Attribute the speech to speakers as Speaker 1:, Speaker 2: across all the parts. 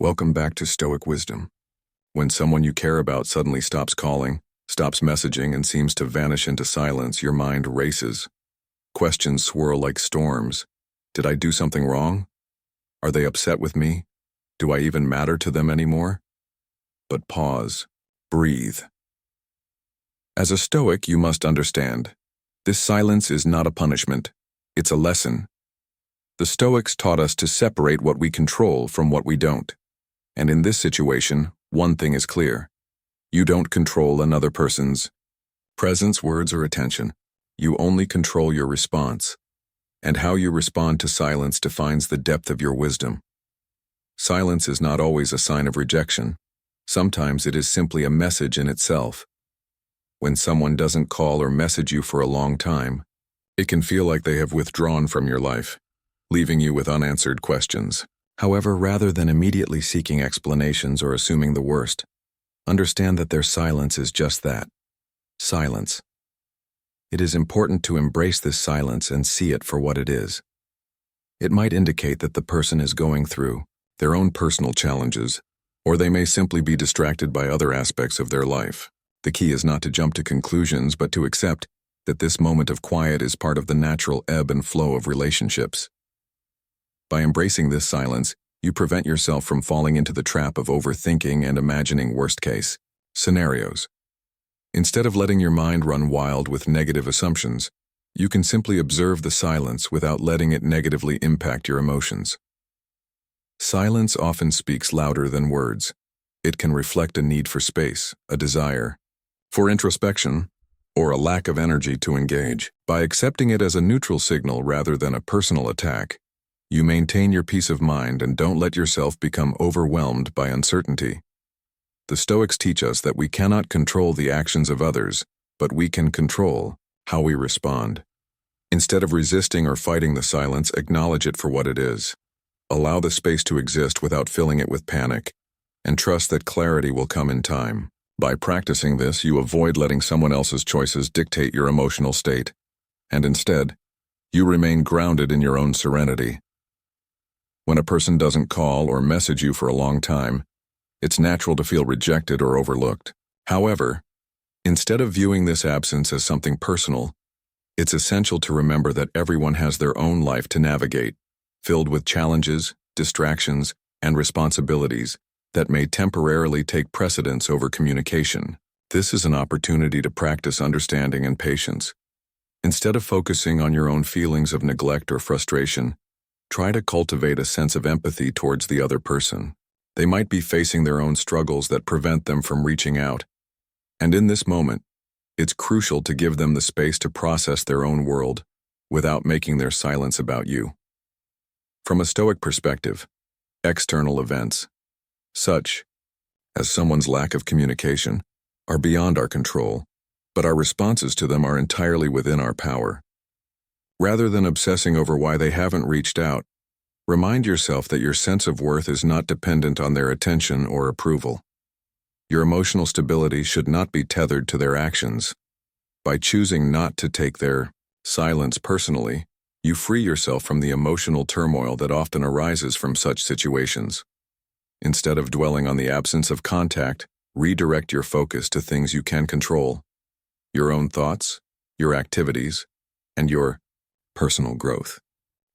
Speaker 1: Welcome back to Stoic Wisdom. When someone you care about suddenly stops calling, stops messaging, and seems to vanish into silence, your mind races. Questions swirl like storms. Did I do something wrong? Are they upset with me? Do I even matter to them anymore? But pause. Breathe. As a Stoic, you must understand. This silence is not a punishment. It's a lesson. The Stoics taught us to separate what we control from what we don't. And in this situation, one thing is clear. You don't control another person's presence, words, or attention. You only control your response. And how you respond to silence defines the depth of your wisdom. Silence is not always a sign of rejection. Sometimes it is simply a message in itself. When someone doesn't call or message you for a long time, it can feel like they have withdrawn from your life, leaving you with unanswered questions. However, rather than immediately seeking explanations or assuming the worst, understand that their silence is just that, silence. It is important to embrace this silence and see it for what it is. It might indicate that the person is going through their own personal challenges, or they may simply be distracted by other aspects of their life. The key is not to jump to conclusions, but to accept that this moment of quiet is part of the natural ebb and flow of relationships. By embracing this silence, you prevent yourself from falling into the trap of overthinking and imagining worst-case scenarios. Instead of letting your mind run wild with negative assumptions, you can simply observe the silence without letting it negatively impact your emotions. Silence often speaks louder than words. It can reflect a need for space, a desire for introspection, or a lack of energy to engage. By accepting it as a neutral signal rather than a personal attack, you maintain your peace of mind and don't let yourself become overwhelmed by uncertainty. The Stoics teach us that we cannot control the actions of others, but we can control how we respond. Instead of resisting or fighting the silence, acknowledge it for what it is. Allow the space to exist without filling it with panic, and trust that clarity will come in time. By practicing this, you avoid letting someone else's choices dictate your emotional state, and instead, you remain grounded in your own serenity. When a person doesn't call or message you for a long time, it's natural to feel rejected or overlooked. However, instead of viewing this absence as something personal, it's essential to remember that everyone has their own life to navigate, filled with challenges, distractions, and responsibilities that may temporarily take precedence over communication. This is an opportunity to practice understanding and patience. Instead of focusing on your own feelings of neglect or frustration, try to cultivate a sense of empathy towards the other person. They might be facing their own struggles that prevent them from reaching out. And in this moment, it's crucial to give them the space to process their own world without making their silence about you. From a Stoic perspective, external events, such as someone's lack of communication, are beyond our control, but our responses to them are entirely within our power. Rather than obsessing over why they haven't reached out, remind yourself that your sense of worth is not dependent on their attention or approval. Your emotional stability should not be tethered to their actions. By choosing not to take their silence personally, you free yourself from the emotional turmoil that often arises from such situations. Instead of dwelling on the absence of contact, redirect your focus to things you can control: your own thoughts, your activities, and your personal growth.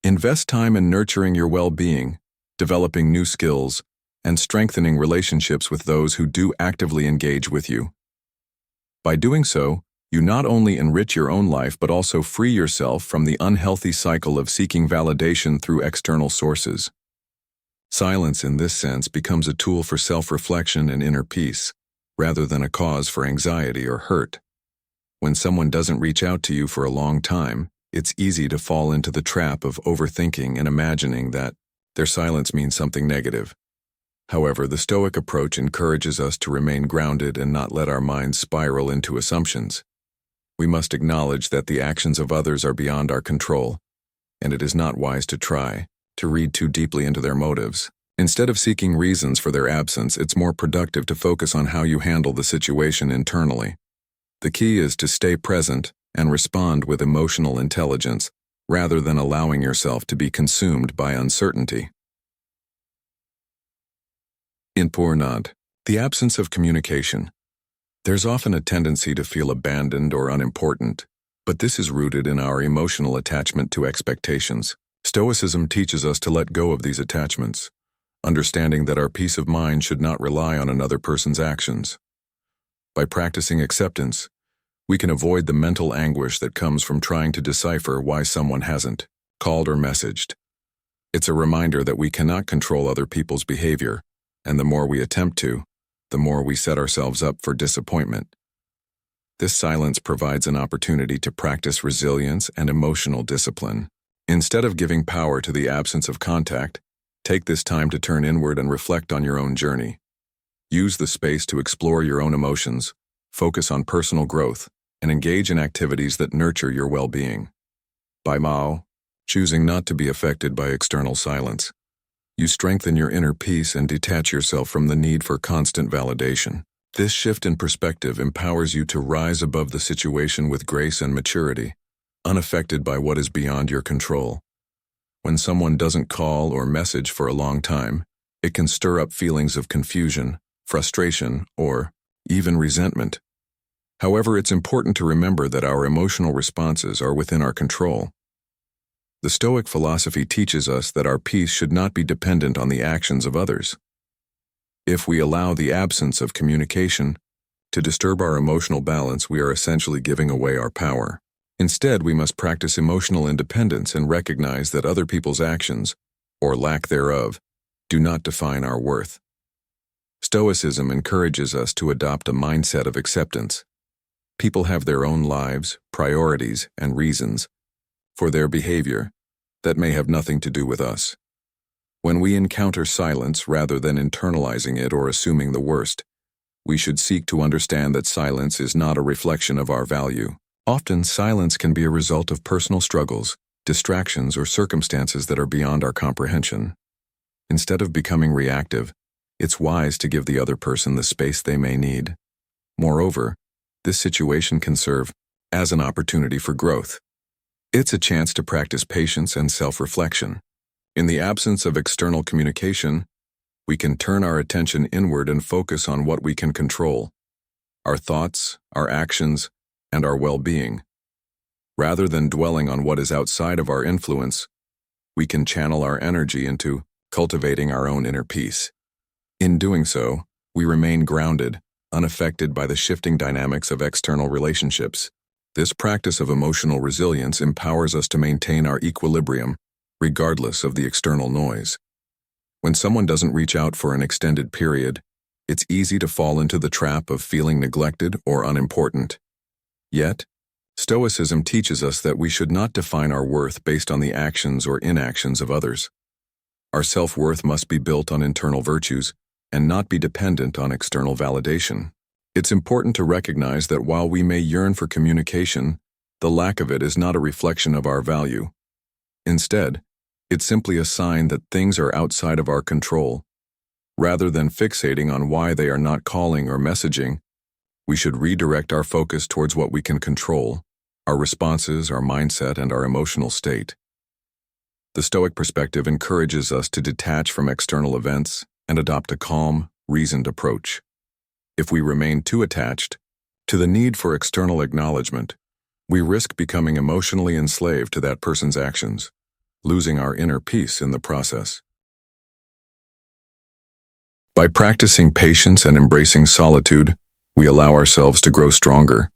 Speaker 1: Invest time in nurturing your well-being, developing new skills, and strengthening relationships with those who do actively engage with you. By doing so, you not only enrich your own life but also free yourself from the unhealthy cycle of seeking validation through external sources. Silence, in this sense, becomes a tool for self-reflection and inner peace, rather than a cause for anxiety or hurt. When someone doesn't reach out to you for a long time, it's easy to fall into the trap of overthinking and imagining that their silence means something negative. However, the Stoic approach encourages us to remain grounded and not let our minds spiral into assumptions. We must acknowledge that the actions of others are beyond our control, and it is not wise to try to read too deeply into their motives. Instead of seeking reasons for their absence, it's more productive to focus on how you handle the situation internally. The key is to stay present and respond with emotional intelligence, rather than allowing yourself to be consumed by uncertainty. Importante. The absence of communication. There's often a tendency to feel abandoned or unimportant, but this is rooted in our emotional attachment to expectations. Stoicism teaches us to let go of these attachments, understanding that our peace of mind should not rely on another person's actions. By practicing acceptance, we can avoid the mental anguish that comes from trying to decipher why someone hasn't called or messaged. It's a reminder that we cannot control other people's behavior, and the more we attempt to, the more we set ourselves up for disappointment. This silence provides an opportunity to practice resilience and emotional discipline. Instead of giving power to the absence of contact, take this time to turn inward and reflect on your own journey. Use the space to explore your own emotions, focus on personal growth, and engage in activities that nurture your well-being. By Mao, choosing not to be affected by external silence, you strengthen your inner peace and detach yourself from the need for constant validation. This shift in perspective empowers you to rise above the situation with grace and maturity, unaffected by what is beyond your control. When someone doesn't call or message for a long time, it can stir up feelings of confusion, frustration, or even resentment. However, it's important to remember that our emotional responses are within our control. The Stoic philosophy teaches us that our peace should not be dependent on the actions of others. If we allow the absence of communication to disturb our emotional balance, we are essentially giving away our power. Instead, we must practice emotional independence and recognize that other people's actions, or lack thereof, do not define our worth. Stoicism encourages us to adopt a mindset of acceptance. People have their own lives, priorities, and reasons for their behavior that may have nothing to do with us. When we encounter silence rather than internalizing it or assuming the worst, we should seek to understand that silence is not a reflection of our value. Often, silence can be a result of personal struggles, distractions, or circumstances that are beyond our comprehension. Instead of becoming reactive, it's wise to give the other person the space they may need. Moreover, this situation can serve as an opportunity for growth. It's a chance to practice patience and self-reflection. In the absence of external communication, we can turn our attention inward and focus on what we can control: our thoughts, our actions, and our well-being. Rather than dwelling on what is outside of our influence, we can channel our energy into cultivating our own inner peace. In doing so, we remain grounded, unaffected by the shifting dynamics of external relationships. This practice of emotional resilience empowers us to maintain our equilibrium, regardless of the external noise. When someone doesn't reach out for an extended period, it's easy to fall into the trap of feeling neglected or unimportant. Yet, Stoicism teaches us that we should not define our worth based on the actions or inactions of others. Our self-worth must be built on internal virtues and not be dependent on external validation. It's important to recognize that while we may yearn for communication, the lack of it is not a reflection of our value. Instead, it's simply a sign that things are outside of our control. Rather than fixating on why they are not calling or messaging, we should redirect our focus towards what we can control: our responses, our mindset, and our emotional state. The Stoic perspective encourages us to detach from external events and adopt a calm, reasoned approach. If we remain too attached to the need for external acknowledgement, we risk becoming emotionally enslaved to that person's actions, losing our inner peace in the process. By practicing patience and embracing solitude, we allow ourselves to grow stronger.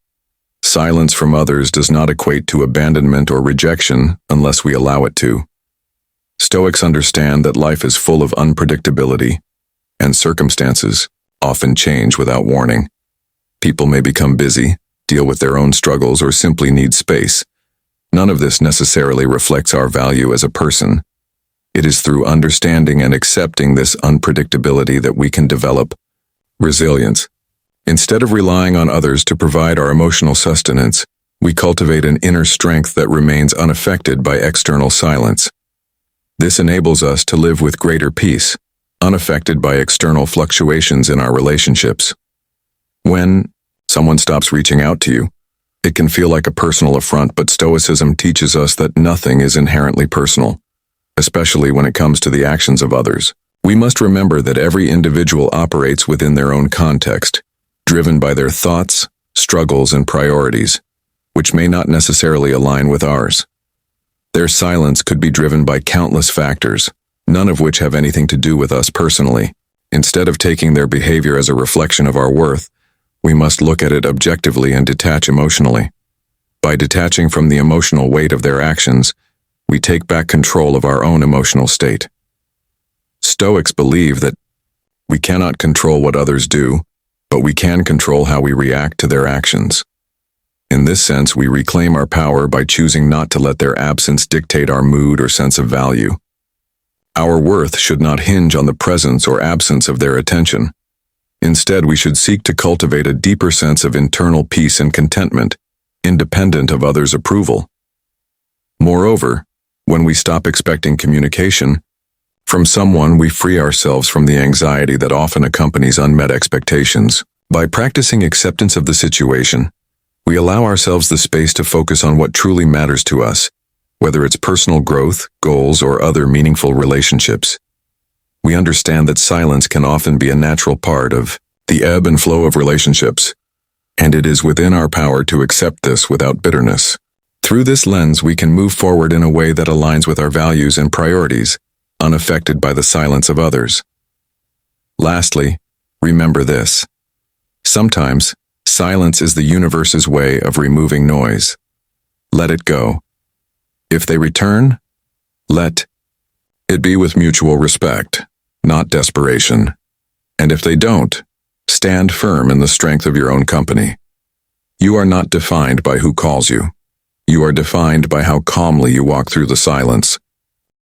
Speaker 1: Silence from others does not equate to abandonment or rejection unless we allow it to. Stoics understand that life is full of unpredictability, and circumstances often change without warning. People may become busy, deal with their own struggles, or simply need space. None of this necessarily reflects our value as a person. It is through understanding and accepting this unpredictability that we can develop resilience. Instead of relying on others to provide our emotional sustenance, we cultivate an inner strength that remains unaffected by external silence. This enables us to live with greater peace, unaffected by external fluctuations in our relationships. When someone stops reaching out to you, it can feel like a personal affront, but Stoicism teaches us that nothing is inherently personal, especially when it comes to the actions of others. We must remember that every individual operates within their own context, driven by their thoughts, struggles, and priorities, which may not necessarily align with ours. Their silence could be driven by countless factors, none of which have anything to do with us personally. Instead of taking their behavior as a reflection of our worth, we must look at it objectively and detach emotionally. By detaching from the emotional weight of their actions, we take back control of our own emotional state. Stoics believe that we cannot control what others do, but we can control how we react to their actions. In this sense, we reclaim our power by choosing not to let their absence dictate our mood or sense of value. Our worth should not hinge on the presence or absence of their attention. Instead, we should seek to cultivate a deeper sense of internal peace and contentment, independent of others' approval. Moreover, when we stop expecting communication from someone, we free ourselves from the anxiety that often accompanies unmet expectations. By practicing acceptance of the situation, we allow ourselves the space to focus on what truly matters to us, whether it's personal growth, goals, or other meaningful relationships. We understand that silence can often be a natural part of the ebb and flow of relationships, and it is within our power to accept this without bitterness. Through this lens, we can move forward in a way that aligns with our values and priorities, unaffected by the silence of others. Lastly, remember this. Sometimes, silence is the universe's way of removing noise. Let it go. If they return, let it be with mutual respect, not desperation. And if they don't, stand firm in the strength of your own company. You are not defined by who calls you. You are defined by how calmly you walk through the silence,